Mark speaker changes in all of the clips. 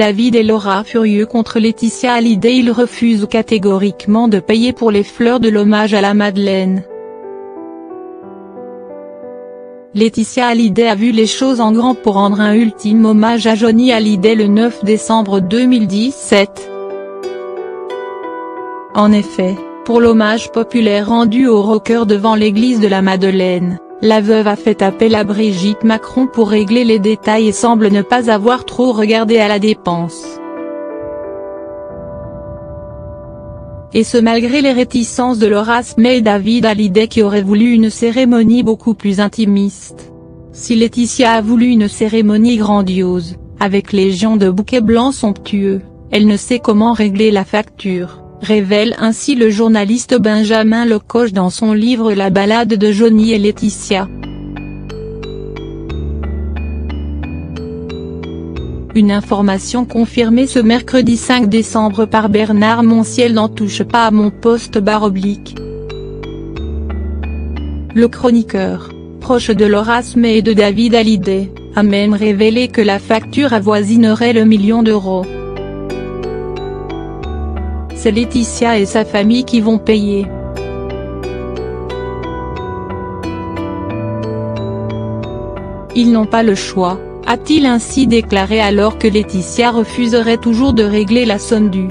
Speaker 1: David et Laura furieux contre Laetitia Hallyday, ils refusent catégoriquement de payer pour les fleurs de l'hommage à la Madeleine. Laetitia Hallyday a vu les choses en grand pour rendre un ultime hommage à Johnny Hallyday le 9 décembre 2017. En effet, pour l'hommage populaire rendu au rocker devant l'église de la Madeleine, la veuve a fait appel à Brigitte Macron pour régler les détails et semble ne pas avoir trop regardé à la dépense. Et ce malgré les réticences de Laura Smay et David Hallyday qui auraient voulu une cérémonie beaucoup plus intimiste. Si Laetitia a voulu une cérémonie grandiose, avec légion de bouquets blancs somptueux, elle ne sait comment régler la facture, révèle ainsi le journaliste Benjamin Lecoq dans son livre La balade de Johnny et Laetitia. Une information confirmée ce mercredi 5 décembre par Bernard Montiel dans Touche pas à mon poste /. Le chroniqueur, proche de Laura Smay et de David Hallyday, a même révélé que la facture avoisinerait le million d'euros. C'est Laetitia et sa famille qui vont payer. Ils n'ont pas le choix, a-t-il ainsi déclaré alors que Laetitia refuserait toujours de régler la somme due.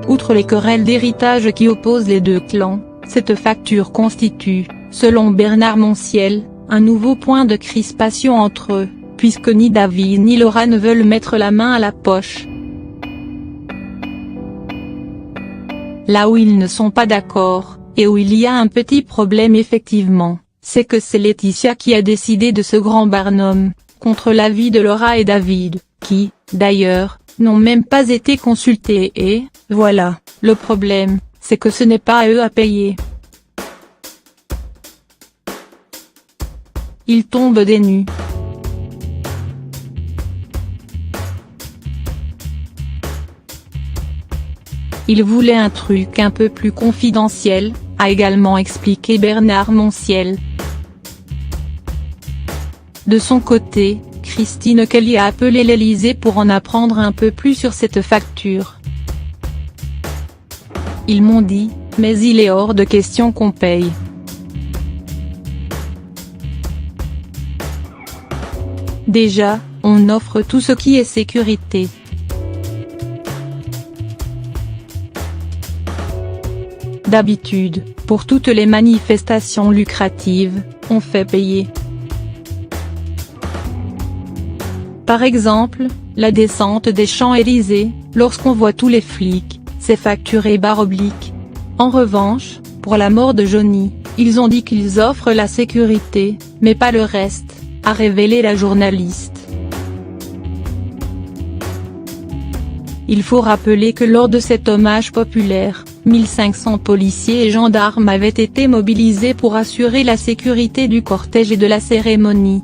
Speaker 1: Outre les querelles d'héritage qui opposent les deux clans, cette facture constitue, selon Bernard Montiel, un nouveau point de crispation entre eux, puisque ni David ni Laura ne veulent mettre la main à la poche. Là où ils ne sont pas d'accord, et où il y a un petit problème effectivement, c'est que c'est Laetitia qui a décidé de ce grand barnum, contre l'avis de Laura et David, qui, d'ailleurs, n'ont même pas été consultés et, voilà, le problème, c'est que ce n'est pas à eux à payer. Ils tombent des nues. Il voulait un truc un peu plus confidentiel, a également expliqué Bernard Montiel. De son côté, Christine Kelly a appelé l'Élysée pour en apprendre un peu plus sur cette facture. Ils m'ont dit, mais il est hors de question qu'on paye. Déjà, on offre tout ce qui est sécurité. D'habitude, pour toutes les manifestations lucratives, on fait payer. Par exemple, la descente des Champs-Élysées, lorsqu'on voit tous les flics, c'est facturé /. En revanche, pour la mort de Johnny, ils ont dit qu'ils offrent la sécurité, mais pas le reste, a révélé la journaliste. Il faut rappeler que lors de cet hommage populaire, 1500 policiers et gendarmes avaient été mobilisés pour assurer la sécurité du cortège et de la cérémonie.